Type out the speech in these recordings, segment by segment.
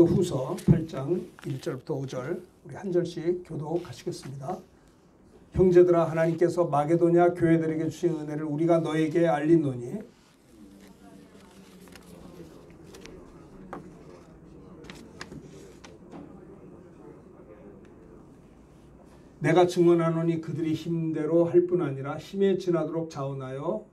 후서 8장 1절부터 5절 우리 한 절씩 교독하시겠습니다. 형제들아, 하나님께서 마게도냐 교회들에게 주신 은혜를 우리가 너에게 알리노니 내가 증언하노니 그들이 힘대로 할 뿐 아니라 힘에 지나도록 자원하여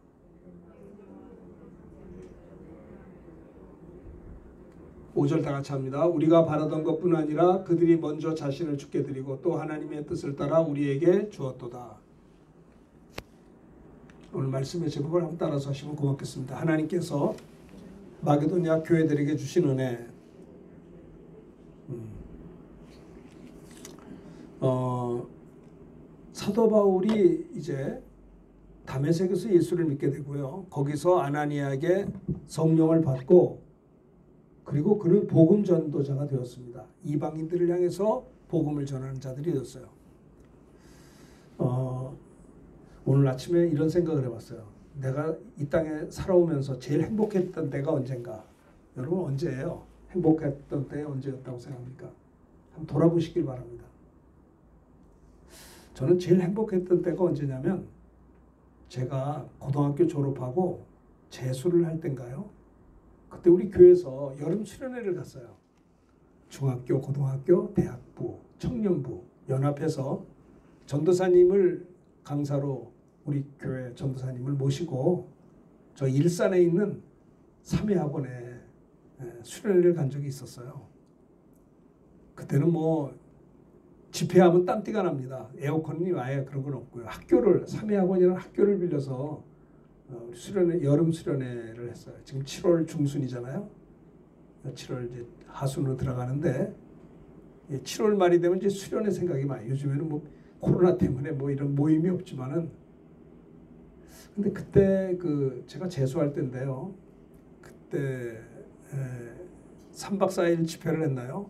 오절 다 같이 합니다. 우리가 바라던 것뿐 아니라 그들이 먼저 자신을 주께 드리고 또 하나님의 뜻을 따라 우리에게 주었도다. 오늘 말씀의 제목을 한번 따라서 하시면 고맙겠습니다. 하나님께서 마게도냐 교회들에게 주신 은혜. 사도 바울이 이제 다메섹에서 예수를 믿게 되고요. 거기서 아나니아에게 성령을 받고 그리고 그는 복음 전도자가 되었습니다. 이방인들을 향해서 복음을 전하는 자들이 되었어요. 오늘 아침에 이런 생각을 해봤어요. 내가 이 땅에 살아오면서 제일 행복했던 때가 언젠가? 여러분 언제예요? 행복했던 때 언제였다고 생각합니까? 한번 돌아보시길 바랍니다. 저는 제일 행복했던 때가 언제냐면 제가 고등학교 졸업하고 재수를 할 때인가요? 그때 우리 교회에서 여름 수련회를 갔어요. 중학교, 고등학교, 대학부, 청년부 연합해서 전도사님을 강사로 우리 교회 전도사님을 모시고 저 일산에 있는 삼위학원에 수련회를 간 적이 있었어요. 그때는 뭐 집회하면 땀띠가 납니다. 에어컨이 아예 그런 건 없고요. 학교를 삼위학원이라는 학교를 빌려서 수련회, 여름 수련회를 했어요. 지금 7월 중순이잖아요. 7월 이제 하순으로 들어가는데 7월 말이 되면 이제 수련회 생각이 많아요. 요즘에는 뭐 코로나 때문에 뭐 이런 모임이 없지만은 근데 그때 제가 재수할 때인데요. 그때 3박 4일 집회를 했나요?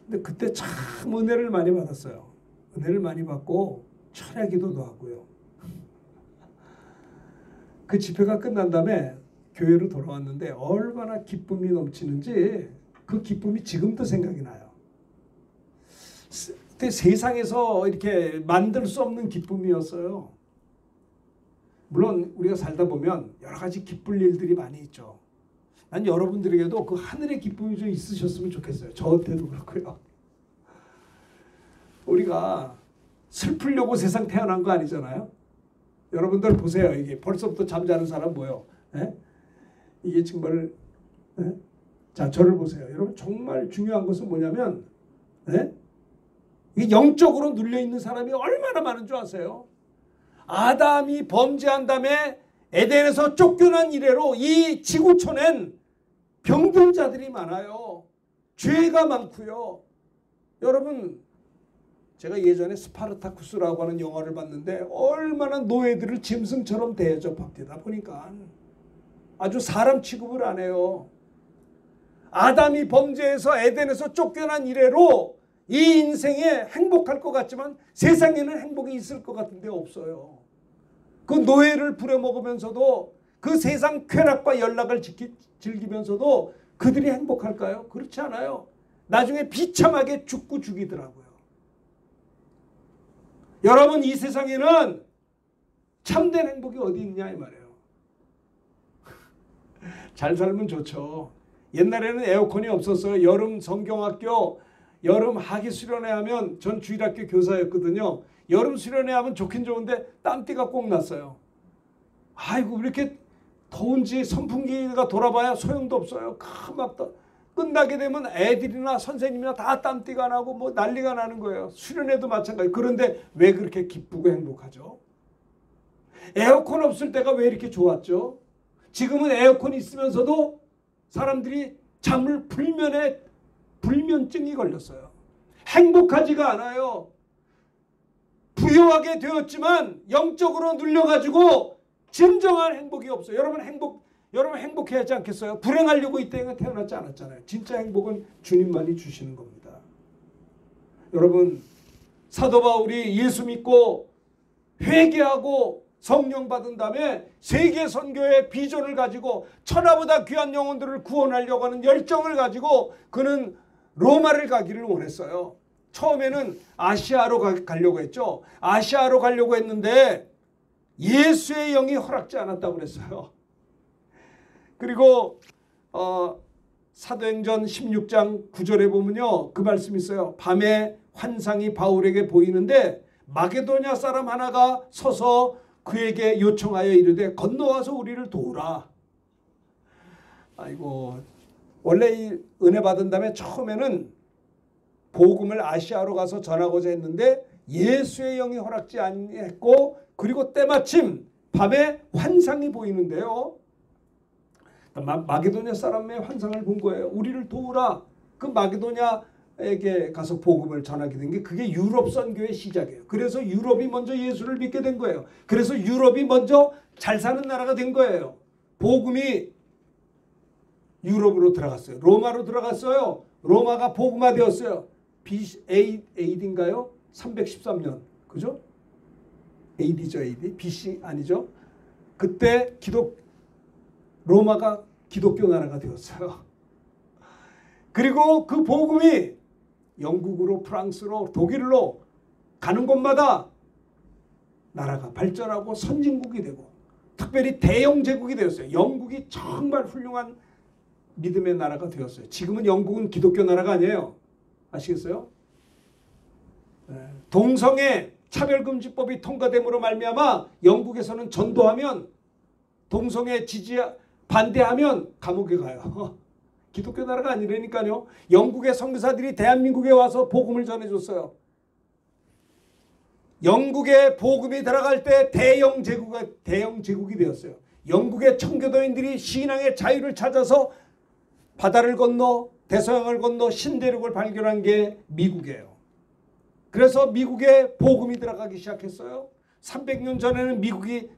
근데 그때 참 은혜를 많이 받았어요. 은혜를 많이 받고 철야 기도도 하고요. 그 집회가 끝난 다음에 교회로 돌아왔는데 얼마나 기쁨이 넘치는지 그 기쁨이 지금도 생각이 나요. 그때 세상에서 이렇게 만들 수 없는 기쁨이었어요. 물론 우리가 살다 보면 여러 가지 기쁠 일들이 많이 있죠. 난 여러분들에게도 그 하늘의 기쁨이 좀 있으셨으면 좋겠어요. 저한테도 그렇고요. 우리가 슬프려고 세상 태어난 거 아니잖아요. 여러분들 보세요. 이게 벌써부터 잠자는 사람 뭐요? 이게 정말 자 저를 보세요. 여러분 정말 중요한 것은 뭐냐면 이게 영적으로 눌려 있는 사람이 얼마나 많은 줄 아세요? 아담이 범죄한 다음에 에덴에서 쫓겨난 이래로 이 지구촌엔 병든 자들이 많아요. 죄가 많고요. 여러분 제가 예전에 스파르타쿠스라고 하는 영화를 봤는데 얼마나 노예들을 짐승처럼 대접합니다. 보니까 아주 사람 취급을 안 해요. 아담이 범죄해서 에덴에서 쫓겨난 이래로 이 인생에 행복할 것 같지만 세상에는 행복이 있을 것 같은데 없어요. 그 노예를 부려먹으면서도 그 세상 쾌락과 연락을 즐기면서도 그들이 행복할까요? 그렇지 않아요. 나중에 비참하게 죽고 죽이더라고요. 여러분 이 세상에는 참된 행복이 어디 있냐 이 말이에요. 잘 살면 좋죠. 옛날에는 에어컨이 없었어요. 여름 성경학교, 여름 학위 수련회 하면 전 주일학교 교사였거든요. 여름 수련회 하면 좋긴 좋은데 땀띠가 꼭 났어요. 아이고 왜 이렇게 더운지 선풍기가 돌아봐야 소용도 없어요. 막 끝나게 되면 애들이나 선생님이나 다 땀띠가 나고 뭐 난리가 나는 거예요. 수련회도 마찬가지. 그런데 왜 그렇게 기쁘고 행복하죠? 에어컨 없을 때가 왜 이렇게 좋았죠? 지금은 에어컨이 있으면서도 사람들이 잠을 불면증이 걸렸어요. 행복하지가 않아요. 부유하게 되었지만 영적으로 눌려가지고 진정한 행복이 없어요. 여러분 행복해야 하지 않겠어요? 불행하려고 이 땅에 태어났지 않았잖아요. 진짜 행복은 주님만이 주시는 겁니다. 여러분 사도 바울이 예수 믿고 회개하고 성령 받은 다음에 세계 선교의 비전을 가지고 천하보다 귀한 영혼들을 구원하려고 하는 열정을 가지고 그는 로마를 가기를 원했어요. 처음에는 아시아로 가려고 했죠. 아시아로 가려고 했는데 예수의 영이 허락지 않았다고 그랬어요. 그리고 사도행전 16장 9절에 보면요, 그 말씀이 있어요. 밤에 환상이 바울에게 보이는데 마게도냐 사람 하나가 서서 그에게 요청하여 이르되 건너와서 우리를 도우라. 아이고, 원래 이 은혜 받은 다음에 처음에는 복음을 아시아로 가서 전하고자 했는데 예수의 영이 허락지 아니했고, 그리고 때마침 밤에 환상이 보이는데요, 마게도냐 사람의 환상을 본 거예요. 우리를 도우라. 그 마게도냐에게 가서 복음을 전하게 된 게 그게 유럽 선교의 시작이에요. 그래서 유럽이 먼저 예수를 믿게 된 거예요. 그래서 유럽이 먼저 잘 사는 나라가 된 거예요. 복음이 유럽으로 들어갔어요. 로마로 들어갔어요. 로마가 복음화되었어요. AD인가요? 313년. 그죠? AD죠, AD. BC 아니죠? 그때 로마가 기독교 나라가 되었어요. 그리고 그 복음이 영국으로, 프랑스로, 독일로 가는 곳마다 나라가 발전하고 선진국이 되고 특별히 대영 제국이 되었어요. 영국이 정말 훌륭한 믿음의 나라가 되었어요. 지금은 영국은 기독교 나라가 아니에요. 아시겠어요? 동성애 차별금지법이 통과됨으로 말미암아 영국에서는 전도하면 동성애 반대하면 감옥에 가요. 기독교 나라가 아니라니까요. 영국의 선교사들이 대한민국에 와서 복음을 전해줬어요. 영국에 복음이 들어갈 때 대영 제국이 되었어요. 영국의 청교도인들이 신앙의 자유를 찾아서 바다를 건너 대서양을 건너 신대륙을 발견한 게 미국이에요. 그래서 미국에 복음이 들어가기 시작했어요. 300년 전에는 미국이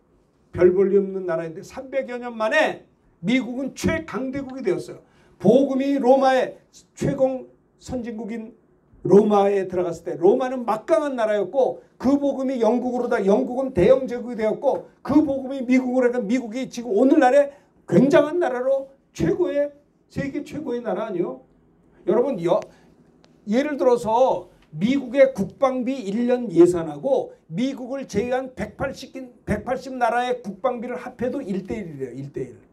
별 볼일 없는 나라인데 300여 년 만에 미국은 최강대국이 되었어요. 복음이 로마의 최고 선진국인 로마에 들어갔을 때 로마는 막강한 나라였고 그 복음이 영국은 대영 제국이 되었고 그 복음이 미국으로 해서 미국이 지금 오늘날의 굉장한 나라로 세계 최고의 나라 아니요? 여러분 예를 들어서 미국의 국방비 1년 예산하고 미국을 제외한 180 나라의 국방비를 합해도 1:1이래요. 1:1.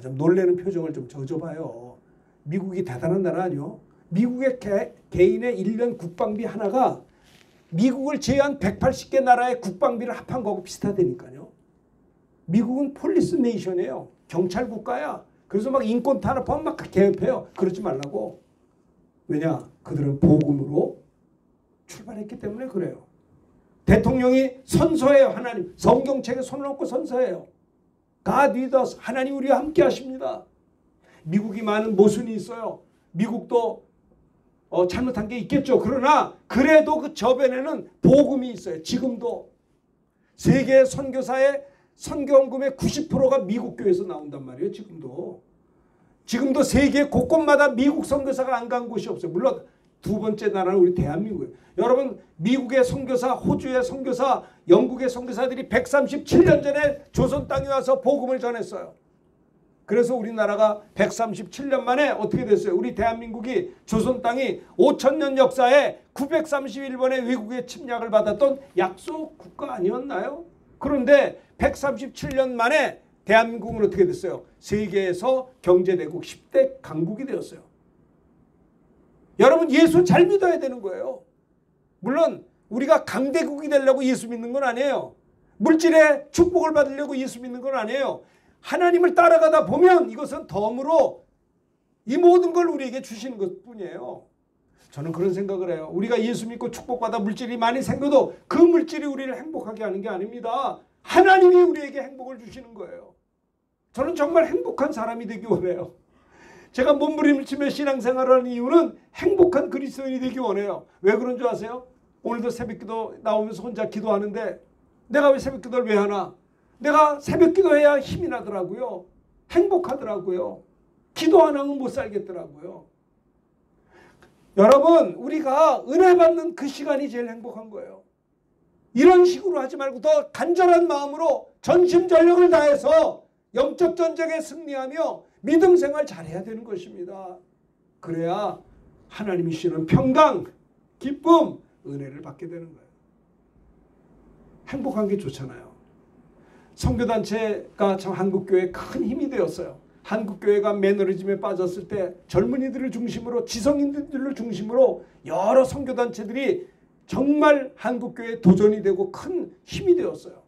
좀 놀라는 표정을 좀 져줘봐요. 미국이 대단한 나라 아니요? 미국의 개인의 1년 국방비 하나가 미국을 제외한 180개 나라의 국방비를 합한 거하고 비슷하다니까요. 미국은 폴리스 네이션이에요. 경찰 국가야. 그래서 막 인권 탄압하면 막 개업해요. 그러지 말라고. 왜냐? 그들은 복음으로 출발했기 때문에 그래요. 대통령이 선서해요. 하나님. 성경책에 손을 얹고 선서해요. God with us. 하나님 우리와 함께 하십니다. 미국이 많은 모순이 있어요. 미국도 잘못한 게 있겠죠. 그러나 그래도 그 저변에는 복음이 있어요. 지금도 세계 선교사의 선교헌금의 90%가 미국 교회에서 나온단 말이에요. 지금도 세계 곳곳마다 미국 선교사가 안 간 곳이 없어요. 물론 두 번째 나라는 우리 대한민국이에요. 여러분 미국의 선교사, 호주의 선교사, 영국의 선교사들이 137년 전에 조선 땅에 와서 복음을 전했어요. 그래서 우리나라가 137년 만에 어떻게 됐어요? 우리 대한민국이 조선 땅이 5000년 역사에 931번의 외국의 침략을 받았던 약소 국가 아니었나요? 그런데 137년 만에 대한민국은 어떻게 됐어요? 세계에서 경제대국 10대 강국이 되었어요. 여러분 예수 잘 믿어야 되는 거예요. 물론 우리가 강대국이 되려고 예수 믿는 건 아니에요. 물질의 축복을 받으려고 예수 믿는 건 아니에요. 하나님을 따라가다 보면 이것은 덤으로 이 모든 걸 우리에게 주시는 것뿐이에요. 저는 그런 생각을 해요. 우리가 예수 믿고 축복받아 물질이 많이 생겨도 그 물질이 우리를 행복하게 하는 게 아닙니다. 하나님이 우리에게 행복을 주시는 거예요. 저는 정말 행복한 사람이 되기 원해요. 제가 몸부림치며 신앙생활을 하는 이유는 행복한 그리스도인이 되기 원해요. 왜 그런 줄 아세요? 오늘도 새벽기도 나오면서 혼자 기도하는데 내가 왜 새벽기도를 왜 하나? 내가 새벽기도해야 힘이 나더라고요. 행복하더라고요. 기도 안 하면 못 살겠더라고요. 여러분 우리가 은혜 받는 그 시간이 제일 행복한 거예요. 이런 식으로 하지 말고 더 간절한 마음으로 전심전력을 다해서 영적 전쟁에 승리하며 믿음 생활 잘해야 되는 것입니다. 그래야 하나님이 주시는 평강, 기쁨, 은혜를 받게 되는 거예요. 행복한 게 좋잖아요. 선교단체가 참 한국교회에 큰 힘이 되었어요. 한국교회가 매너리즘에 빠졌을 때 젊은이들을 중심으로 지성인들을 중심으로 여러 선교단체들이 정말 한국교회에 도전이 되고 큰 힘이 되었어요.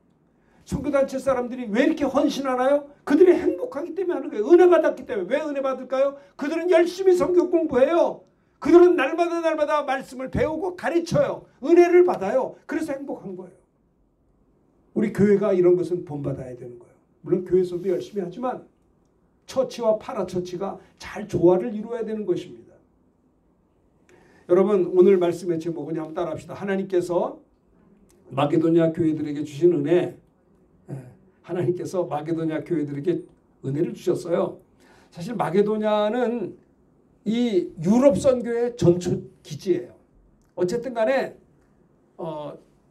선교단체 사람들이 왜 이렇게 헌신하나요? 그들이 행복하기 때문에 하는 거예요. 은혜 받았기 때문에. 왜 은혜 받을까요? 그들은 열심히 선교 공부해요. 그들은 날마다 말씀을 배우고 가르쳐요. 은혜를 받아요. 그래서 행복한 거예요. 우리 교회가 이런 것은 본받아야 되는 거예요. 물론 교회에서도 열심히 하지만 처치와 파라처치가 잘 조화를 이루어야 되는 것입니다. 여러분 오늘 말씀의 제목은 한번 따라합시다. 하나님께서 마게도냐 교회들에게 주신 은혜, 하나님께서 마게도냐 교회들에게 은혜를 주셨어요. 사실 마게도냐는 이 유럽 선교의 전초 기지예요. 어쨌든 간에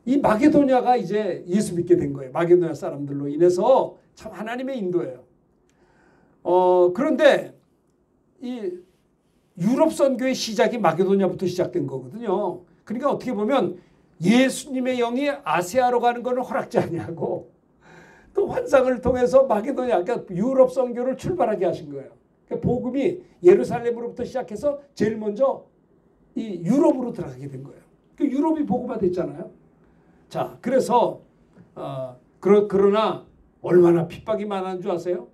이 마게도냐가 이제 예수 믿게 된 거예요. 마게도냐 사람들로 인해서 참 하나님의 인도예요. 그런데 이 유럽 선교의 시작이 마게도냐부터 시작된 거거든요. 그러니까 어떻게 보면 예수님의 영이 아시아로 가는 것을 허락지 아니하고 또 환상을 통해서 마게도냐, 그러니까 유럽 선교를 출발하게 하신 거예요. 그러니까 복음이 예루살렘으로부터 시작해서 제일 먼저 이 유럽으로 들어가게 된 거예요. 그 유럽이 복음화됐잖아요. 자, 그래서 그러나 얼마나 핍박이 많은 줄 아세요?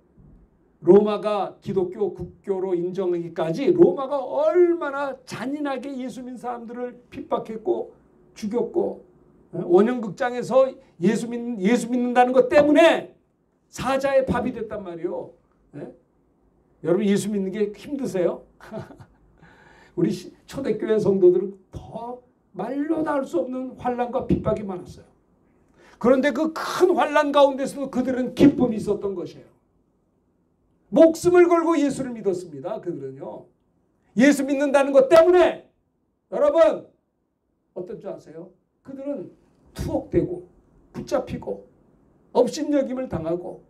로마가 기독교 국교로 인정하기까지 로마가 얼마나 잔인하게 예수 믿는 사람들을 핍박했고 죽였고 원형극장에서 예수 믿는다는 것 때문에 사자의 밥이 됐단 말이에요. 여러분 예수 믿는 게 힘드세요? 우리 초대교회 성도들은 더 말로 다 할 수 없는 환난과 핍박이 많았어요. 그런데 그 큰 환난 가운데서도 그들은 기쁨이 있었던 것이에요. 목숨을 걸고 예수를 믿었습니다. 그들은요. 예수 믿는다는 것 때문에 여러분 어떤 줄 아세요? 그들은 투옥되고 붙잡히고 업신여김을 당하고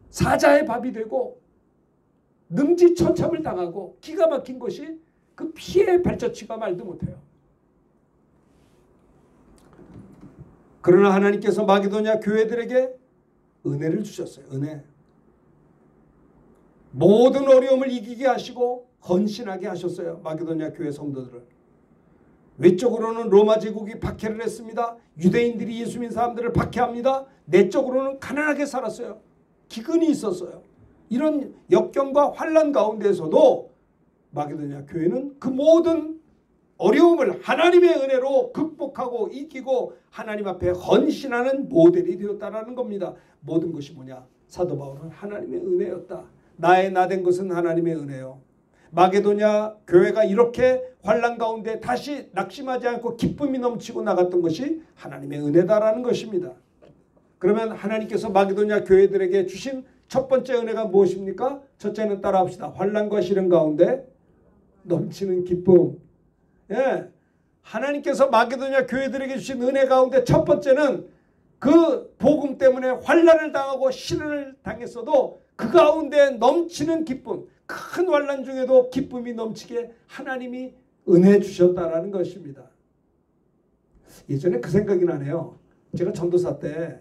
사자의 밥이 되고 능지처참을 당하고 기가 막힌 것이 그 피해 발자취가 말도 못해요. 그러나 하나님께서 마게도냐 교회들에게 은혜를 주셨어요. 은혜. 모든 어려움을 이기게 하시고 헌신하게 하셨어요. 마게도냐 교회 성도들을. 외적으로는 로마 제국이 박해를 했습니다. 유대인들이 예수 믿는 사람들을 박해합니다. 내적으로는 가난하게 살았어요. 기근이 있었어요. 이런 역경과 환난 가운데서도 마게도냐 교회는 그 모든 어려움을 하나님의 은혜로 극복하고 이기고 하나님 앞에 헌신하는 모델이 되었다는 겁니다. 모든 것이 뭐냐? 사도 바울은 하나님의 은혜였다. 나의 나된 것은 하나님의 은혜요. 마게도냐 교회가 이렇게 환난 가운데 다시 낙심하지 않고 기쁨이 넘치고 나갔던 것이 하나님의 은혜다라는 것입니다. 그러면 하나님께서 마게도냐 교회들에게 주신 첫 번째 은혜가 무엇입니까? 첫째는 따라합시다. 환난과 시련 가운데 넘치는 기쁨. 예, 하나님께서 마게도냐 교회들에게 주신 은혜 가운데 첫 번째는 그 복음 때문에 환난을 당하고 시련을 당했어도 그 가운데 넘치는 기쁨, 큰 환난 중에도 기쁨이 넘치게 하나님이 은혜 주셨다라는 것입니다. 예전에 그 생각이 나네요. 제가 전도사 때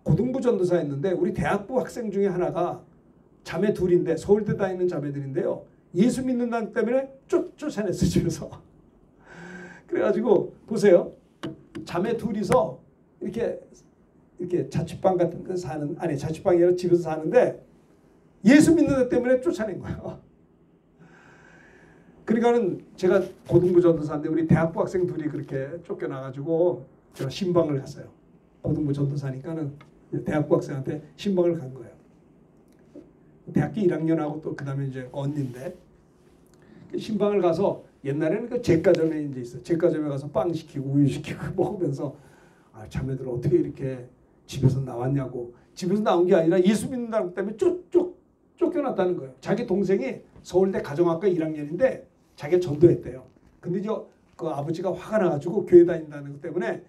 고등부 전도사였는데 우리 대학부 학생 중에 하나가 자매 둘인데 서울대 다니는 자매들인데요. 예수 믿는다는 때문에 쫓아냈어요. 집에서. 그래가지고 보세요. 자매 둘이서 이렇게 자취방 같은 거 사는, 아니 자취방이 아니라 집에서 사는데 예수 믿는 것 때문에 쫓아낸 거예요. 그러니까는 제가 고등부 전도사인데 우리 대학부 학생 둘이 그렇게 쫓겨나가지고 제가 신방을 갔어요. 고등부 전도사니까는 대학부 학생한테 신방을 간 거예요. 대학교 1학년하고 또 그 다음에 이제 언니인데 신방을 가서 옛날에는 그 제과점에 이제 있어요. 제과점에 가서 빵 시키고 우유 시키고 먹으면서 아, 자매들 어떻게 이렇게 집에서 나왔냐고. 집에서 나온 게 아니라 예수 믿는다고 때문에 쫓겨났다는 거예요. 자기 동생이 서울대 가정학과 1학년인데 자기가 전도했대요. 근데 저 그 아버지가 화가 나가지고 교회 다닌다는 것 때문에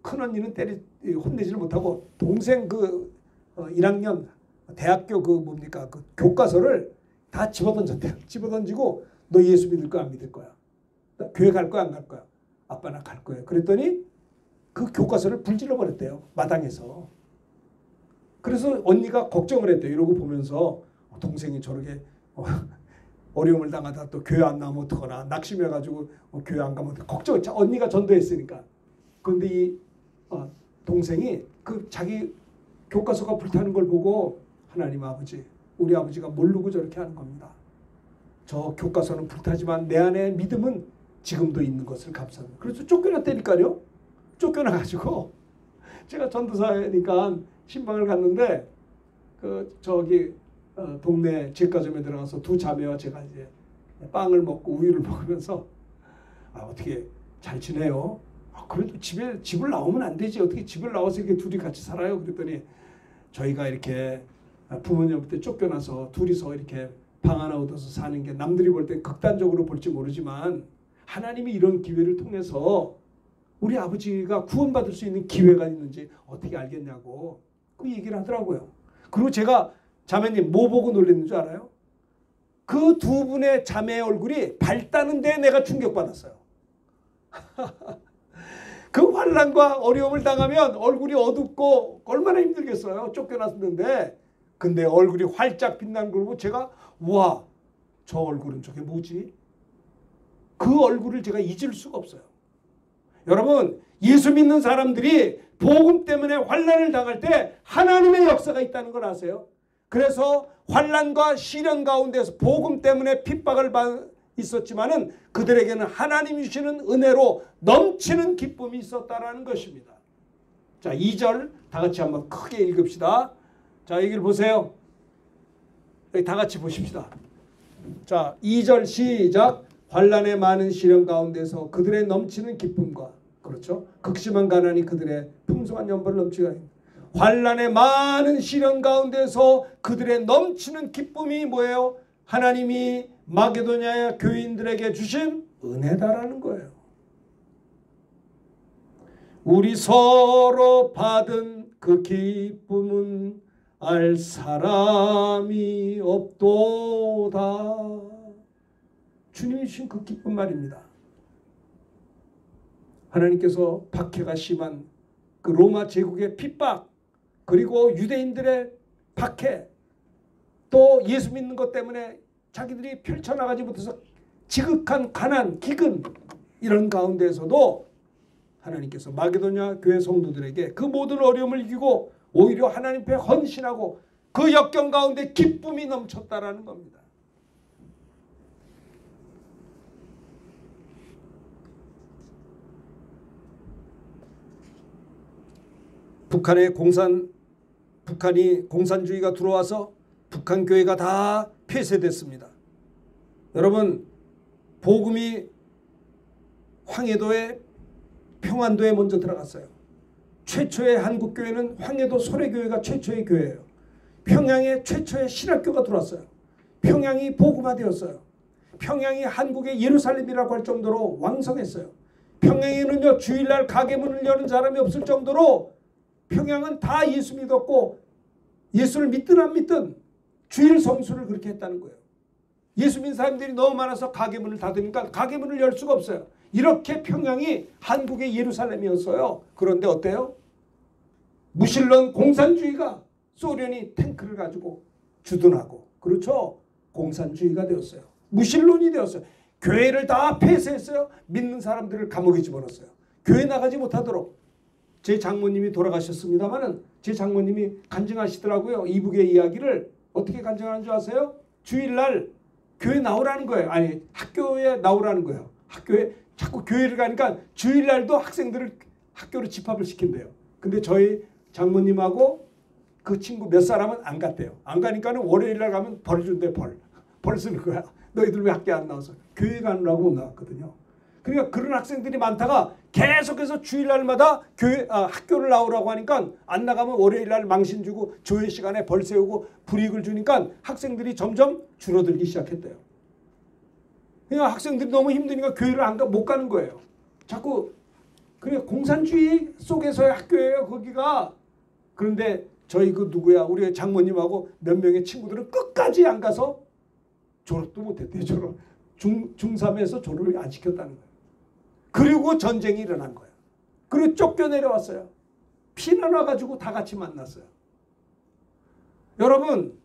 큰 언니는 혼내지를 못하고 동생 1학년 대학교 그 교과서를 다 집어던졌대요. 집어던지고 너 예수 믿을 거야 안 믿을 거야? 교회 갈 거야 안 갈 거야? 아빠 나 갈 거예요. 그랬더니 그 교과서를 불질러 버렸대요. 마당에서. 그래서 언니가 걱정을 했대요. 이러고 보면서 동생이 저렇게 어려움을 당하다 또 교회 안 나오면 어떡하나 낙심해가지고 교회 안 가면 걱정. 언니가 전도했으니까. 그런데 이 동생이 그 자기 교과서가 불타는 걸 보고 하나님 아버지, 우리 아버지가 모르고 저렇게 하는 겁니다. 저 교과서는 불타지만 내 안에 믿음은 지금도 있는 것을 감사합니다. 그래서 쫓겨났다니까요. 쫓겨나가지고 제가 전도사니까 신방을 갔는데 동네 제과점에 들어가서 두 자매와 제가 이제 빵을 먹고 우유를 먹으면서 어떻게 잘 지내요? 그래도 집을 나오면 안 되지. 어떻게 집을 나와서 이렇게 둘이 같이 살아요? 그랬더니 저희가 이렇게 부모님한테 쫓겨나서 둘이서 이렇게 방 하나 얻어서 사는 게 남들이 볼 때 극단적으로 볼지 모르지만 하나님이 이런 기회를 통해서 우리 아버지가 구원받을 수 있는 기회가 있는지 어떻게 알겠냐고 그 얘기를 하더라고요. 그리고 제가 자매님 뭐 보고 놀랐는 줄 알아요? 그 두 분의 자매의 얼굴이 밝다는데 내가 충격받았어요. 그 환난과 어려움을 당하면 얼굴이 어둡고 얼마나 힘들겠어요. 쫓겨났는데 근데 얼굴이 활짝 빛난 걸 보고 제가 우와 저 얼굴은 저게 뭐지? 그 얼굴을 제가 잊을 수가 없어요. 여러분 예수 믿는 사람들이 복음 때문에 환난을 당할 때 하나님의 역사가 있다는 걸 아세요? 그래서 환난과 시련 가운데서 복음 때문에 핍박을 있었지만은 그들에게는 하나님이 주시는 은혜로 넘치는 기쁨이 있었다라는 것입니다. 자, 2절 다 같이 한번 크게 읽읍시다. 자, 여기를 보세요. 여기 다 같이 보십시다. 자, 2절 시작. 환난의 많은 시련 가운데서 그들의 넘치는 기쁨과 그렇죠? 극심한 가난이 그들의 풍성한 연보를 넘치게 하니 환난의 많은 시련 가운데서 그들의 넘치는 기쁨이 뭐예요? 하나님이 마게도냐의 교인들에게 주신 은혜다라는 거예요. 우리 서로 받은 그 기쁨은 알 사람이 없도다. 주님이 주신 그 기쁨 말입니다. 하나님께서 박해가 심한 그 로마 제국의 핍박 그리고 유대인들의 박해 또 예수 믿는 것 때문에 자기들이 펼쳐나가지 못해서 지극한 가난, 기근 이런 가운데에서도 하나님께서 마게도냐 교회 성도들에게 그 모든 어려움을 이기고 오히려 하나님 앞에 헌신하고 그 역경 가운데 기쁨이 넘쳤다라는 겁니다. 북한이 공산주의가 들어와서 북한 교회가 다 폐쇄됐습니다. 여러분 복음이 황해도에 평안도에 먼저 들어갔어요. 최초의 한국교회는 황해도 소래교회가 최초의 교회예요. 평양에 최초의 신학교가 들어왔어요. 평양이 복음화되었어요. 평양이 한국의 예루살렘이라고 할 정도로 왕성했어요. 평양에는요 주일날 가게 문을 여는 사람이 없을 정도로 평양은 다 예수 믿었고 예수를 믿든 안 믿든 주일 성수를 그렇게 했다는 거예요. 예수 믿는 사람들이 너무 많아서 가게 문을 닫으니까 가게 문을 열 수가 없어요. 이렇게 평양이 한국의 예루살렘이었어요. 그런데 어때요? 무신론 공산주의가 소련이 탱크를 가지고 주둔하고 그렇죠. 공산주의가 되었어요. 무신론이 되었어요. 교회를 다 폐쇄했어요. 믿는 사람들을 감옥에 집어넣었어요. 교회 나가지 못하도록. 제 장모님이 돌아가셨습니다마는 제 장모님이 간증하시더라고요. 이북의 이야기를 어떻게 간증하는 줄 아세요? 주일날 교회 나오라는 거예요. 아니 학교에 나오라는 거예요. 학교에 자꾸 교회를 가니까 주일날도 학생들을 학교로 집합을 시킨대요. 근데 저희 장모님하고 그 친구 몇 사람은 안 갔대요. 안 가니까는 월요일날 가면 벌 준대. 벌 쓰는 거야. 너희들 왜 학교 안 나와서? 교회 가느라고 못 나왔거든요. 그러니까 그런 학생들이 많다가 계속해서 주일날마다 학교를 나오라고 하니까 안 나가면 월요일날 망신 주고 조회 시간에 벌 세우고 불이익을 주니까 학생들이 점점 줄어들기 시작했대요. 그냥 학생들이 너무 힘드니까 교회를 못 가는 거예요. 자꾸 그래 공산주의 속에서의 학교예요 거기가. 그런데 저희 그 누구야 우리 장모님하고 몇 명의 친구들은 끝까지 안 가서 졸업도 못했대요. 졸업 중3에서 졸업을 안 시켰다는 거예요. 그리고 전쟁이 일어난 거예요. 그리고 쫓겨내려왔어요. 피난 와가지고 다 같이 만났어요. 여러분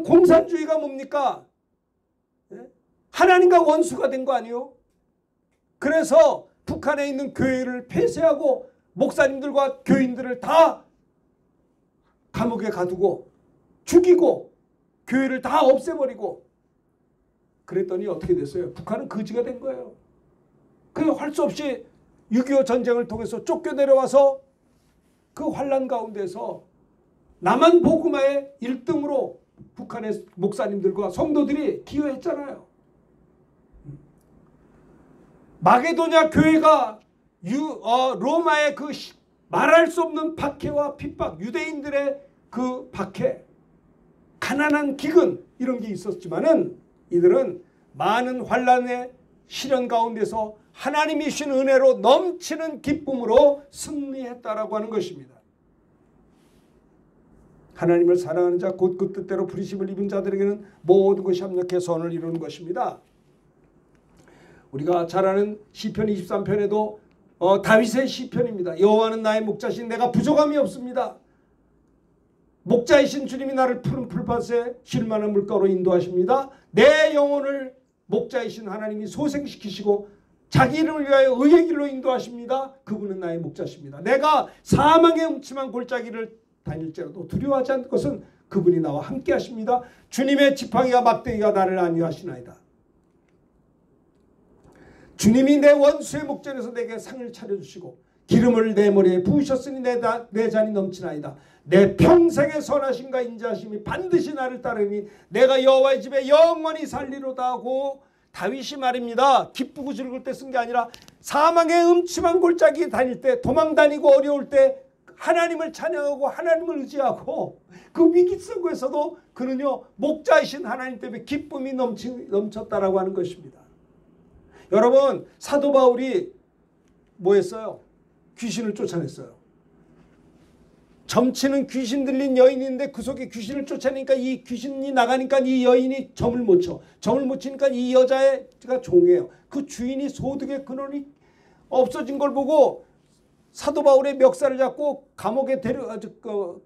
공산주의가 뭡니까? 하나님과 원수가 된 거 아니에요? 그래서 북한에 있는 교회를 폐쇄하고 목사님들과 교인들을 다 감옥에 가두고 죽이고 교회를 다 없애버리고 그랬더니 어떻게 됐어요? 북한은 거지가 된 거예요. 그냥 할 수 없이 6.25 전쟁을 통해서 쫓겨내려와서 그 환란 가운데서 남한 복음화의 1등으로 북한의 목사님들과 성도들이 기여했잖아요. 마게도냐 교회가 로마의 그 말할 수 없는 박해와 핍박, 유대인들의 그 박해, 가난한 기근 이런 게 있었지만은 이들은 많은 환란의 시련 가운데서 하나님이 주신 은혜로 넘치는 기쁨으로 승리했다라고 하는 것입니다. 하나님을 사랑하는 자 곧 그 뜻대로 부르심을 입은 자들에게는 모든 것이 합력해 선을 이루는 것입니다. 우리가 잘 아는 시편 23편에도 다윗의 시편입니다. 여호와는 나의 목자신 내가 부족함이 없습니다. 목자이신 주님이 나를 푸른 풀밭에 쉴 만한 물가로 인도하십니다. 내 영혼을 목자이신 하나님이 소생시키시고 자기 이름을 위하여 의의 길로 인도하십니다. 그분은 나의 목자십니다. 내가 사망의 음침한 골짜기를 다닐지라도 두려워하지 않는 것은 그분이 나와 함께 하십니다. 주님의 지팡이와 막대기가 나를 안위하시나이다. 주님이 내 원수의 목전에서 내게 상을 차려주시고 기름을 내 머리에 부으셨으니 내 잔이 넘치나이다. 내 평생의 선하심과 인자하심이 반드시 나를 따르니 내가 여호와의 집에 영원히 살리로다 하고 다윗이 말입니다. 기쁘고 즐거울 때 쓴 게 아니라 사망의 음침한 골짜기 다닐 때 도망 다니고 어려울 때 하나님을 찬양하고 하나님을 의지하고 그 위기 속에서도 그는요 목자이신 하나님 때문에 기쁨이 넘쳤다라고 하는 것입니다. 여러분 사도 바울이 뭐 했어요? 귀신을 쫓아냈어요. 점치는 귀신 들린 여인인데 그 속에 귀신을 쫓아내니까 이 귀신이 나가니까 이 여인이 점을 못 쳐. 점을 못 치니까 이 여자가 종이에요. 그 주인이 소득의 근원이 없어진 걸 보고 사도 바울의 멱살을 잡고 감옥에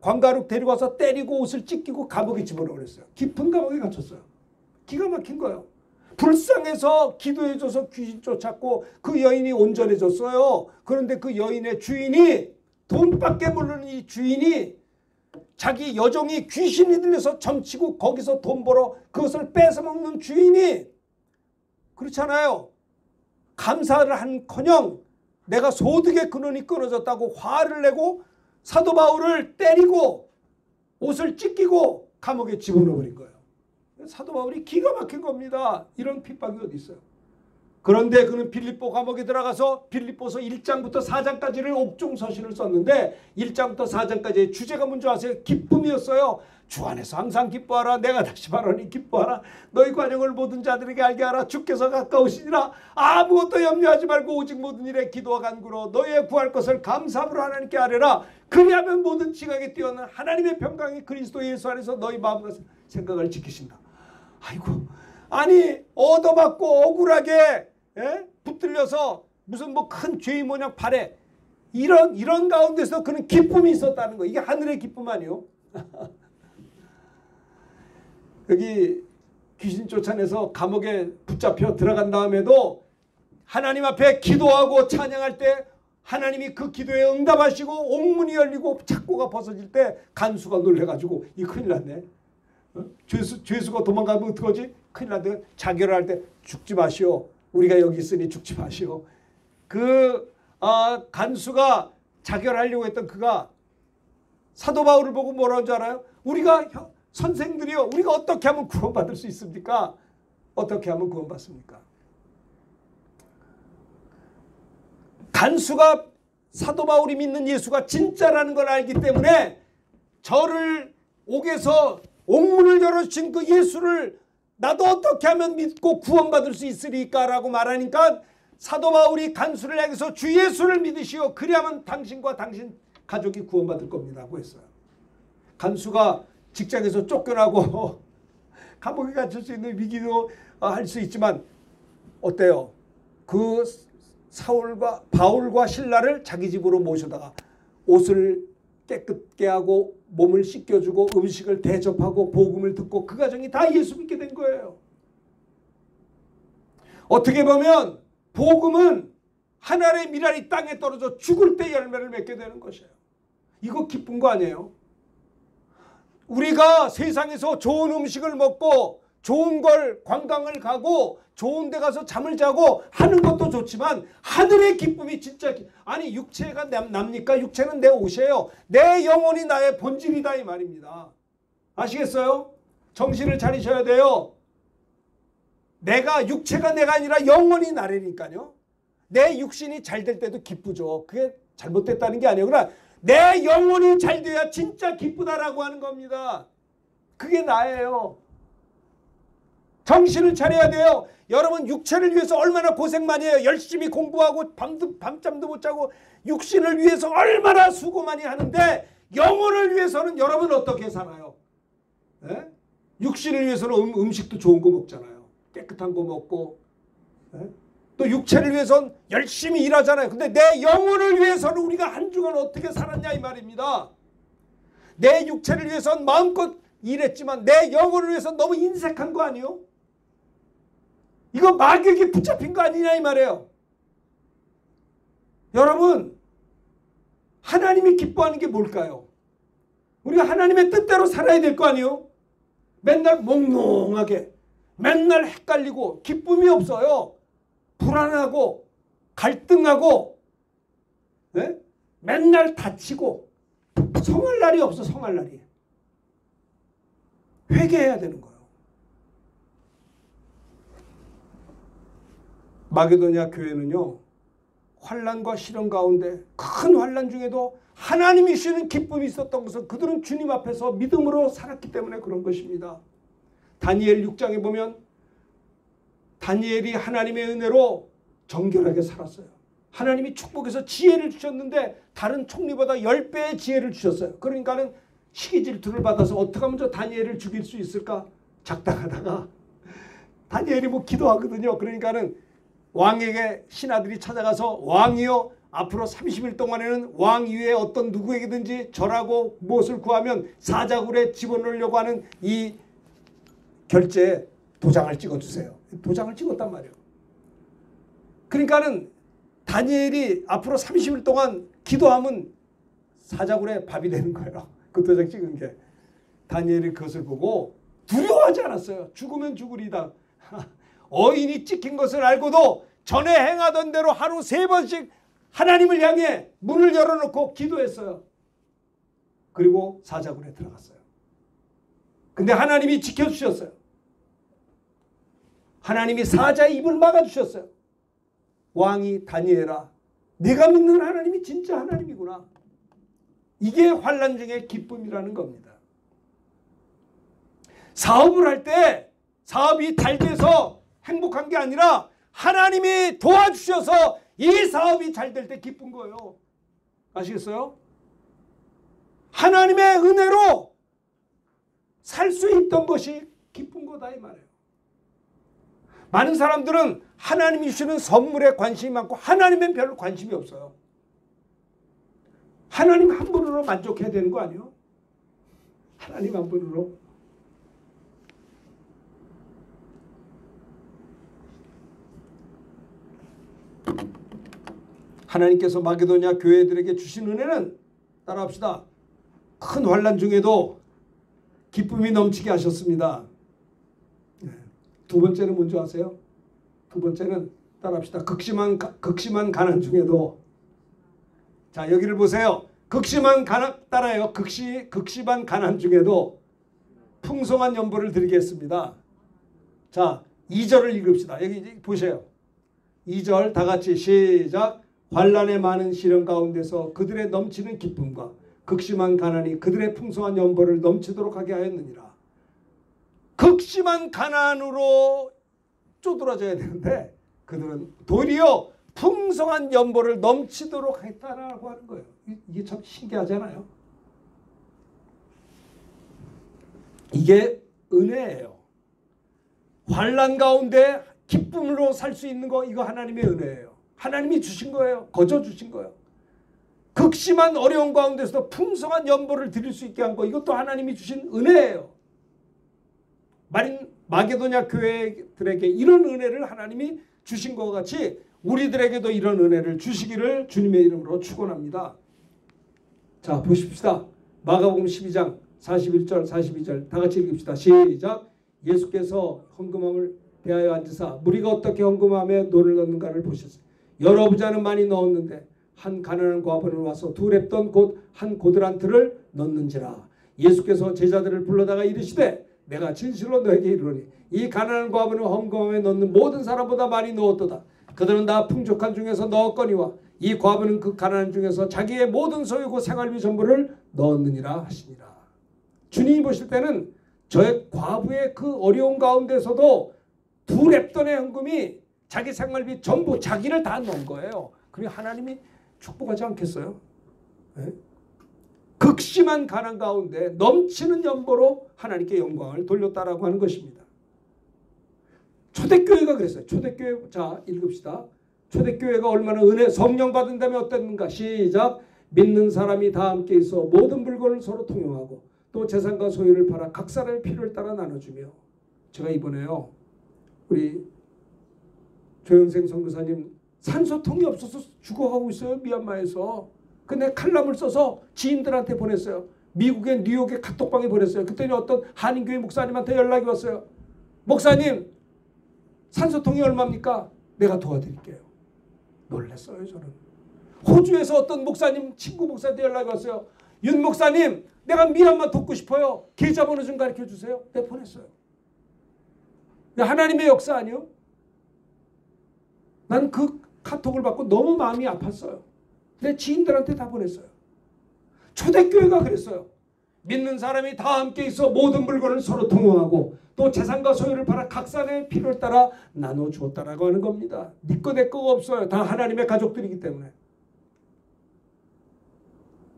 광가로 데려가서 때리고 옷을 찢기고 감옥에 집어넣으랬어요. 깊은 감옥에 갇혔어요. 기가 막힌 거예요. 불쌍해서 기도해줘서 귀신 쫓았고 그 여인이 온전해졌어요. 그런데 그 여인의 주인이 돈밖에 모르는 이 주인이 자기 여종이 귀신이 들려서 점치고 거기서 돈 벌어 그것을 뺏어먹는 주인이 그렇잖아요. 감사를 한커녕 내가 소득의 근원이 끊어졌다고 화를 내고 사도 바울을 때리고 옷을 찢기고 감옥에 집어넣어버린 거예요. 사도 바울이 기가 막힌 겁니다. 이런 핍박이 어디 있어요. 그런데 그는 빌립보 감옥에 들어가서 빌립보서 1장부터 4장까지를 옥중서신을 썼는데 1장부터 4장까지의 주제가 뭔지 아세요? 기쁨이었어요. 주 안에서 항상 기뻐하라. 내가 다시 말하니 기뻐하라. 너희 관용을 모든 자들에게 알게 하라. 주께서 가까우시니라. 아무것도 염려하지 말고 오직 모든 일에 기도와 간구로 너희의 구할 것을 감사함으로 하나님께 아뢰라. 그리하면 모든 지각에 뛰어난 하나님의 평강이 그리스도 예수 안에서 너희 마음과 생각을 지키신다. 아이고 아니 얻어맞고 억울하게 붙들려서 무슨 뭐 큰 죄의 모양 발에 이런 가운데서 그는 기쁨이 있었다는 거. 이게 하늘의 기쁨 아니요? 여기 귀신 쫓아내서 감옥에 붙잡혀 들어간 다음에도 하나님 앞에 기도하고 찬양할 때 하나님이 그 기도에 응답하시고 옥문이 열리고 착고가 벗어질 때 간수가 놀래가지고 이 큰일 났네. 죄수가 도망가면 어떡하지? 큰일 났네. 자결할 때 죽지 마시오. 우리가 여기 있으니 죽지 마시오. 그 간수가 자결하려고 했던 그가 사도 바울을 보고 뭐라는 줄 알아요? 우리가 선생들이요. 우리가 어떻게 하면 구원받을 수 있습니까? 어떻게 하면 구원받습니까? 간수가 사도 바울이 믿는 예수가 진짜라는 걸 알기 때문에 저를 옥에서 옥문을 열어주신 그 예수를 나도 어떻게 하면 믿고 구원받을 수 있으리까? 라고 말하니까 사도 바울이 간수를 향해서 주 예수를 믿으시오. 그리하면 당신과 당신 가족이 구원받을 겁니다. 라고 했어요. 간수가 직장에서 쫓겨나고 감옥에 갇힐 수 있는 위기도 할 수 있지만 어때요? 그 바울과 신라를 자기 집으로 모셔다가 옷을 깨끗게 하고 몸을 씻겨주고 음식을 대접하고 복음을 듣고 그 가정이 다 예수 믿게 된 거예요. 어떻게 보면 복음은 하늘의 미랄이 땅에 떨어져 죽을 때 열매를 맺게 되는 것이에요. 이거 기쁜 거 아니에요? 우리가 세상에서 좋은 음식을 먹고 좋은 걸 관광을 가고 좋은 데 가서 잠을 자고 하는 것도 좋지만 하늘의 기쁨이 진짜 아니 육체가 납니까? 육체는 내 옷이에요. 내 영혼이 나의 본질이다 이 말입니다. 아시겠어요? 정신을 차리셔야 돼요. 육체가 내가 아니라 영혼이 나라니까요. 내 육신이 잘 될 때도 기쁘죠. 그게 잘못됐다는 게 아니에요. 그러나 내 영혼이 잘 돼야 진짜 기쁘다라고 하는 겁니다. 그게 나예요. 정신을 차려야 돼요. 여러분 육체를 위해서 얼마나 고생 많이 해요. 열심히 공부하고 밤잠도 못 자고 육신을 위해서 얼마나 수고 많이 하는데 영혼을 위해서는 여러분 어떻게 살아요? 네? 육신을 위해서는 음식도 좋은 거 먹잖아요. 깨끗한 거 먹고 네? 또 육체를 위해서는 열심히 일하잖아요. 근데 내 영혼을 위해서는 우리가 한 주간 어떻게 살았냐 이 말입니다. 내 육체를 위해서는 마음껏 일했지만 내 영혼을 위해서는 너무 인색한 거 아니에요? 이거 마귀에게 붙잡힌 거 아니냐 이 말이에요. 여러분 하나님이 기뻐하는 게 뭘까요? 우리가 하나님의 뜻대로 살아야 될 거 아니에요? 맨날 몽롱하게 맨날 헷갈리고 기쁨이 없어요. 불안하고 갈등하고 네? 맨날 다치고 성할 날이 없어. 성할 날이. 회개해야 되는 거예요. 마게도냐 교회는요. 환난과 시련 가운데 큰 환난 중에도 하나님이 주시는 기쁨이 있었던 것은 그들은 주님 앞에서 믿음으로 살았기 때문에 그런 것입니다. 다니엘 6장에 보면 다니엘이 하나님의 은혜로 정결하게 살았어요. 하나님이 축복해서 지혜를 주셨는데 다른 총리보다 10배의 지혜를 주셨어요. 그러니까는 시기 질투를 받아서 어떻게 하면 저 다니엘을 죽일 수 있을까 작당하다가 다니엘이 뭐 기도하거든요. 그러니까는 왕에게 신하들이 찾아가서 왕이여 앞으로 30일 동안에는 왕 위에 어떤 누구에게든지 절하고 무엇을 구하면 사자굴에 집어넣으려고 하는 이 결제에 도장을 찍어주세요. 도장을 찍었단 말이에요. 그러니까는 다니엘이 앞으로 30일 동안 기도하면 사자굴에 밥이 되는 거예요. 그 도장 찍은 게. 다니엘이 그것을 보고 두려워하지 않았어요. 죽으면 죽으리다. 어인이 찍힌 것을 알고도 전에 행하던 대로 하루 3번씩 하나님을 향해 문을 열어놓고 기도했어요. 그리고 사자굴에 들어갔어요. 근데 하나님이 지켜주셨어요. 하나님이 사자의 입을 막아주셨어요. 왕이 다니엘아 네가 믿는 하나님이 진짜 하나님이구나. 이게 환난 중의 기쁨이라는 겁니다. 사업을 할 때 사업이 잘 돼서 행복한 게 아니라 하나님이 도와주셔서 이 사업이 잘 될 때 기쁜 거예요. 아시겠어요? 하나님의 은혜로 살 수 있던 것이 기쁜 거다 이 말이에요. 많은 사람들은 하나님이 주시는 선물에 관심이 많고 하나님엔 별로 관심이 없어요. 하나님 한 분으로 만족해야 되는 거 아니에요? 하나님 한 분으로. 하나님께서 마게도냐 교회들에게 주신 은혜는 따라합시다. 큰 환난 중에도 기쁨이 넘치게 하셨습니다. 두 번째는 뭔지 아세요? 두 번째는 따라합시다. 극심한 가난 중에도 자 여기를 보세요. 극심한 가난 따라요. 극심한 가난 중에도 풍성한 연보를 드리겠습니다. 자 2절을 읽읍시다. 여기 보세요. 2절 다 같이 시작. 환난의 많은 시련 가운데서 그들의 넘치는 기쁨과 극심한 가난이 그들의 풍성한 연보를 넘치도록 하게 하였느니라. 극심한 가난으로 쪼들어져야 되는데 그들은 도리어 풍성한 연보를 넘치도록 했다라고 하는 거예요. 이게 참 신기하잖아요. 이게 은혜예요. 환난 가운데 기쁨으로 살 수 있는 거, 이거 하나님의 은혜예요. 하나님이 주신 거예요. 거저 주신 거예요. 극심한 어려운 가운데서도 풍성한 연보를 드릴 수 있게 한 거, 이것도 하나님이 주신 은혜예요. 마게도냐 교회들에게 이런 은혜를 하나님이 주신 것 같이 우리들에게도 이런 은혜를 주시기를 주님의 이름으로 축원합니다. 자, 보십시다. 마가복음 12장 41절 42절 다 같이 읽읍시다. 시작. 예수께서 헌금함을 대하여 앉으사 무리가 어떻게 헌금함에 돈을 넣는가를 보셨어요. 여러 부자는 많이 넣었는데 한 가난한 과부는 와서 두 랩돈 곧 한 고드란트를 넣는지라. 예수께서 제자들을 불러다가 이르시되 내가 진실로 너에게 이르노니 이 가난한 과부는 헌금함에 넣는 모든 사람보다 많이 넣었도다. 그들은 다 풍족한 중에서 넣었거니와 이 과부는 그 가난한 중에서 자기의 모든 소유고 생활비 전부를 넣었느니라 하시니라. 주님이 보실 때는 저의 과부의 그 어려운 가운데서도 두 랩돈의 헌금이 자기 생활비 전부 자기를 다 넣은 거예요. 그리고 하나님이 축복하지 않겠어요? 네? 극심한 가난 가운데 넘치는 연보로 하나님께 영광을 돌렸다라고 하는 것입니다. 초대교회가 그랬어요. 초대교회, 자 읽읍시다. 초대교회가 얼마나 은혜 성령 받은 다음에 어땠는가. 시작. 믿는 사람이 다 함께 있어 모든 물건을 서로 통용하고 또 재산과 소유를 팔아 각 사람의 필요를 따라 나눠주며. 제가 이번에요 우리 조영생 선교사님 산소통이 없어서 죽어가고 있어요. 미얀마에서. 근데 칼럼을 써서 지인들한테 보냈어요. 미국의 뉴욕의 카톡방에 보냈어요. 그때는 어떤 한인교회 목사님한테 연락이 왔어요. 목사님 산소통이 얼마입니까? 내가 도와드릴게요. 놀랐어요 저는. 호주에서 어떤 목사님 친구 목사한테 연락이 왔어요. 윤 목사님 내가 미얀마 돕고 싶어요. 계좌번호 좀 가르쳐주세요. 내가 보냈어요. 하나님의 역사 아니요? 난 그 카톡을 받고 너무 마음이 아팠어요. 내 지인들한테 다 보냈어요. 초대교회가 그랬어요. 믿는 사람이 다 함께 있어 모든 물건을 서로 통용하고 또 재산과 소유를 팔아 각 사람의 필요를 따라 나눠주었다라고 하는 겁니다. 네 거 내 거가 없어요. 다 하나님의 가족들이기 때문에.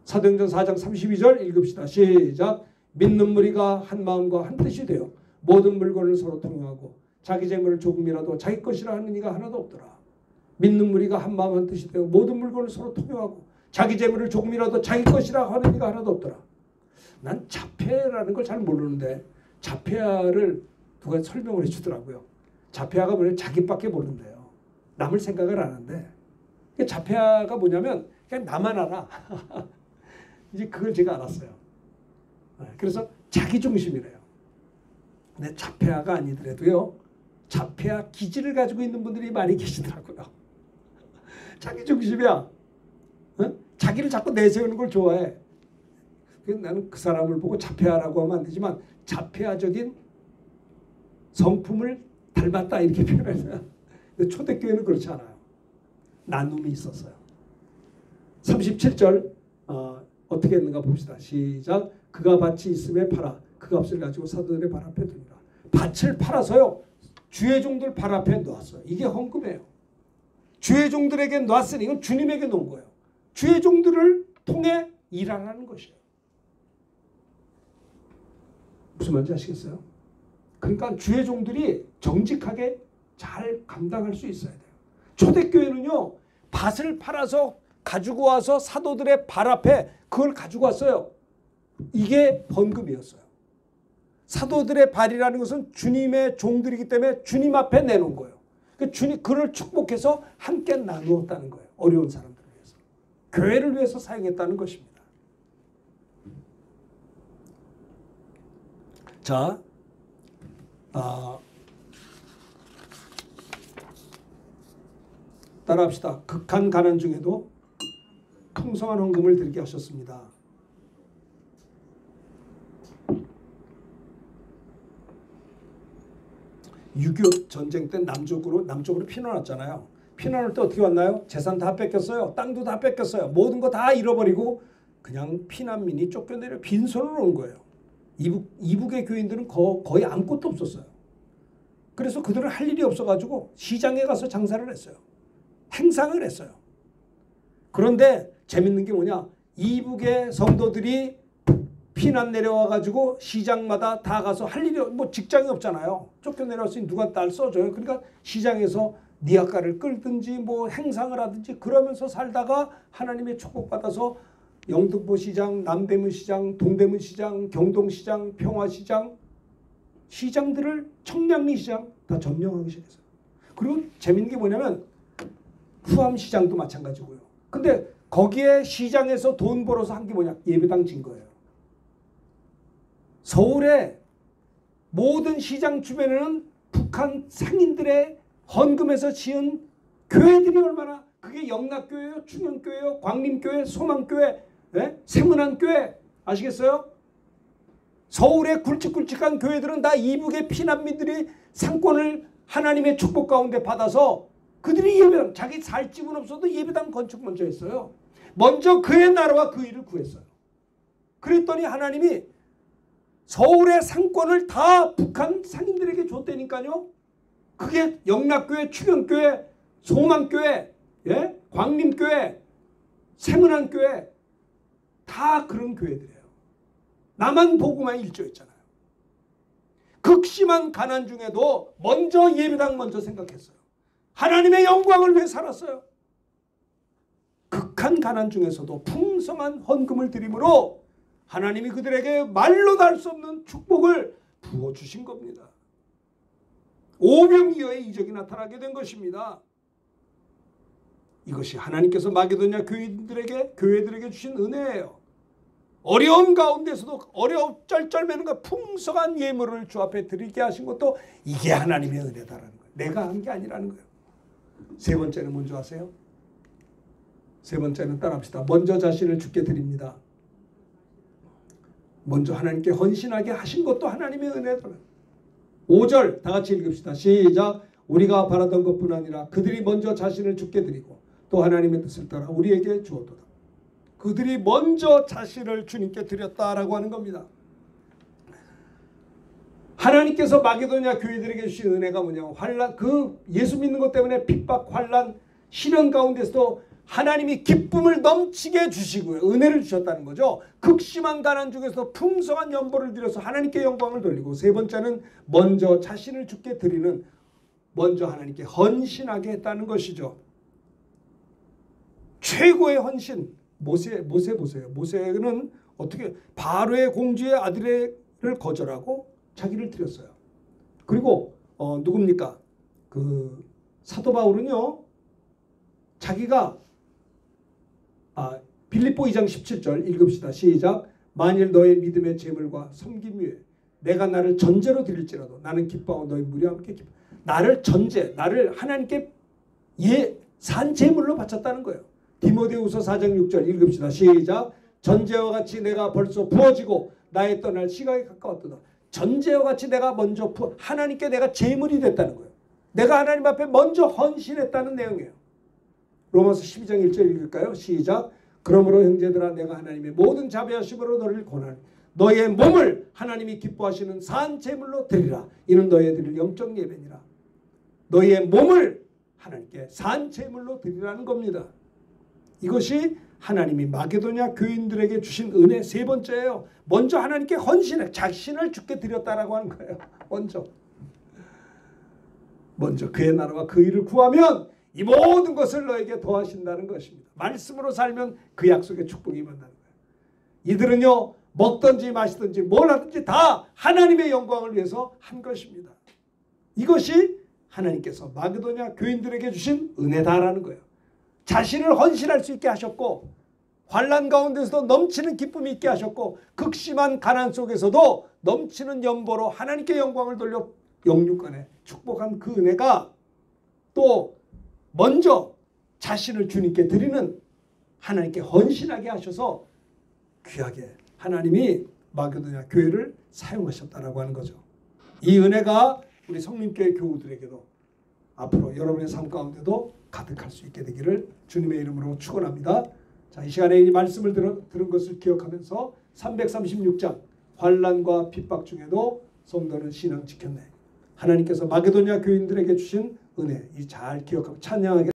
사도행전 4장 32절 읽읍시다. 시작. 믿는 무리가 한 마음과 한 뜻이 되어 모든 물건을 서로 통용하고 자기 재물을 조금이라도 자기 것이라 하는 이가 하나도 없더라. 믿는 무리가 한 마음 한 뜻이 되어 모든 물건을 서로 통용하고 자기 재물을 조금이라도 자기 것이라 하는 이가 하나도 없더라. 난 자폐라는 걸 잘 모르는데 자폐아를 누가 설명을 해주더라고요. 자폐아가 뭐냐면 자기밖에 모른대요. 남을 생각을 안 하는데 자폐아가 뭐냐면 그냥 나만 알아. 이제 그걸 제가 알았어요. 그래서 자기중심이래요. 근데 자폐아가 아니더라도요. 자폐아 기질을 가지고 있는 분들이 많이 계시더라고요. 자기중심이야. 자기를 자꾸 내세우는 걸 좋아해. 나는 그 사람을 보고 자폐아라고 하면 안 되지만 자폐아적인 성품을 닮았다 이렇게 표현해요. 근데 초대교회는 그렇지 않아요. 나눔이 있었어요. 37절 어떻게 했는가 봅시다. 시작. 그가 밭이 있음에 팔아 그 값을 가지고 사도들의 발 앞에 두니라. 밭을 팔아서요. 주의 종들 발 앞에 놓았어요. 이게 헌금이에요. 주의 종들에게 놓았으니 이건 주님에게 놓은 거예요. 주의 종들을 통해 일하라는 것이에요. 무슨 말인지 아시겠어요? 그러니까 주의 종들이 정직하게 잘 감당할 수 있어야 돼요. 초대교회는요. 밭을 팔아서 가지고 와서 사도들의 발 앞에 그걸 가지고 왔어요. 이게 헌금이었어요. 사도들의 발이라는 것은 주님의 종들이기 때문에 주님 앞에 내놓은 거예요. 주님 그를 축복해서 함께 나누었다는 거예요. 어려운 사람들을 위해서. 교회를 위해서 사용했다는 것입니다. 자, 따라합시다. 극한 가난 중에도 풍성한 헌금을 드리게 하셨습니다. 6.25 전쟁 때 남쪽으로 피난왔잖아요. 피난올 때 어떻게 왔나요? 재산 다 뺏겼어요. 땅도 다 뺏겼어요. 모든 거 다 잃어버리고 그냥 피난민이 쫓겨내려 빈손으로 온 거예요. 이북의 교인들은 거의 아무것도 없었어요. 그래서 그들은 할 일이 없어가지고 시장에 가서 장사를 했어요. 행상을 했어요. 그런데 재밌는 게 뭐냐? 이북의 성도들이 피난 내려와가지고 시장마다 다 가서 할 일이 뭐 직장이 없잖아요. 쫓겨내려왔으니 누가 날 써줘요. 그러니까 시장에서 니아가를 끌든지 뭐 행상을 하든지 그러면서 살다가 하나님의 축복받아서 영등포 시장, 남대문 시장, 동대문 시장, 경동 시장, 평화 시장, 시장들을 청량리 시장 다 점령하기 시작했어요. 그리고 재밌는 게 뭐냐면 후암 시장도 마찬가지고요. 근데 거기에 시장에서 돈 벌어서 한 게 뭐냐? 예배당 진 거예요. 서울의 모든 시장 주변에는 북한 상인들의 헌금에서 지은 교회들이 얼마나, 그게 영락교회요, 충영교회요, 광림교회, 소망교회, 세문안교회, 아시겠어요? 서울의 굵직굵직한 교회들은 다 이북의 피난민들이 상권을 하나님의 축복 가운데 받아서 그들이 예배당, 자기 살 집은 없어도 예배당 건축 먼저 했어요. 먼저 그의 나라와 그 일을 구했어요. 그랬더니 하나님이 서울의 상권을 다 북한 상인들에게 줬다니까요. 그게 영락교회, 충영교회, 소망교회, 광림교회, 세문안교회 다 그런 교회들이에요. 나만 복음만 일조했잖아요. 극심한 가난 중에도 먼저 예배당 먼저 생각했어요. 하나님의 영광을 위해 살았어요. 극한 가난 중에서도 풍성한 헌금을 드림으로 하나님이 그들에게 말로 다 할 수 없는 축복을 부어주신 겁니다. 오병이어의 이적이 나타나게 된 것입니다. 이것이 하나님께서 마게도냐 교회들에게 주신 은혜예요. 어려운 가운데서도 쩔쩔매는 그 풍성한 예물을 주 앞에 드리게 하신 것도 이게 하나님의 은혜다라는 거예요. 내가 한 게 아니라는 거예요. 세 번째는 뭔지 아세요? 세 번째는 따라합시다. 먼저 자신을 주께 드립니다. 먼저 하나님께 헌신하게 하신 것도 하나님의 은혜더라. 5절 다 같이 읽읍시다. 시작. 우리가 바라던 것뿐 아니라 그들이 먼저 자신을 주께 드리고 또 하나님의 뜻을 따라 우리에게 주었도다. 그들이 먼저 자신을 주님께 드렸다라고 하는 겁니다. 하나님께서 마게도냐 교회들에게 주신 은혜가 뭐냐면 환난, 그 예수 믿는 것 때문에 핍박, 환난, 시련 가운데서도 하나님이 기쁨을 넘치게 주시고요. 은혜를 주셨다는 거죠. 극심한 가난 중에서 풍성한 연보를 드려서 하나님께 영광을 돌리고, 세 번째는 먼저 자신을 주께 드리는, 먼저 하나님께 헌신하게 했다는 것이죠. 최고의 헌신. 모세 보세요. 모세는 어떻게 바로의 공주의 아들을 거절하고 자기를 드렸어요. 그리고 누굽니까? 그 사도 바울은요. 자기가 빌립보 2장 17절 읽읍시다. 시작. 만일 너의 믿음의 제물과 섬김 위에 내가 나를 전제로 드릴지라도 나는 기뻐하고 너희 무리와 함께 기뻐. 나를 하나님께 산 제물로 바쳤다는 거예요. 디모데후서 4장 6절 읽읍시다. 시작. 전제와 같이 내가 벌써 부어지고 나의 떠날 시각이 가까웠도다. 전제와 같이 내가 먼저 하나님께 내가 제물이 됐다는 거예요. 내가 하나님 앞에 먼저 헌신했다는 내용이에요. 로마서 12장 1절 읽을까요? 시작. 그러므로 형제들아 내가 하나님의 모든 자비하심으로 너를 권하니 너의 몸을 하나님이 기뻐하시는 산 제물로 드리라. 이는 너희의 드릴 영적 예배니라. 너의 몸을 하나님께 산 제물로 드리라는 겁니다. 이것이 하나님이 마게도냐 교인들에게 주신 은혜 세 번째예요. 먼저 하나님께 헌신해 자신을 주께 드렸다라고 하는 거예요. 먼저 그의 나라와 그 일을 구하면 이 모든 것을 너에게 더하신다는 것입니다. 말씀으로 살면 그 약속의 축복이 임한다는 거예요. 이들은요 먹든지 마시든지 뭘 하든지 다 하나님의 영광을 위해서 한 것입니다. 이것이 하나님께서 마게도냐 교인들에게 주신 은혜다라는 거예요. 자신을 헌신할 수 있게 하셨고 환난 가운데서도 넘치는 기쁨이 있게 하셨고 극심한 가난 속에서도 넘치는 연보로 하나님께 영광을 돌려 영육간에 축복한 그 은혜가 또 먼저 자신을 주님께 드리는 하나님께 헌신하게 하셔서 귀하게 하나님이 마게도냐 교회를 사용하셨다라고 하는 거죠. 이 은혜가 우리 성림교회 교우들에게도 앞으로 여러분의 삶 가운데도 가득할 수 있게 되기를 주님의 이름으로 축원합니다. 자, 이 시간에 이 말씀을 들은 것을 기억하면서 336장 환난과 핍박 중에도 성도는 신앙 지켰네. 하나님께서 마게도냐 교인들에게 주신 은혜 이 잘 기억하고 찬양하게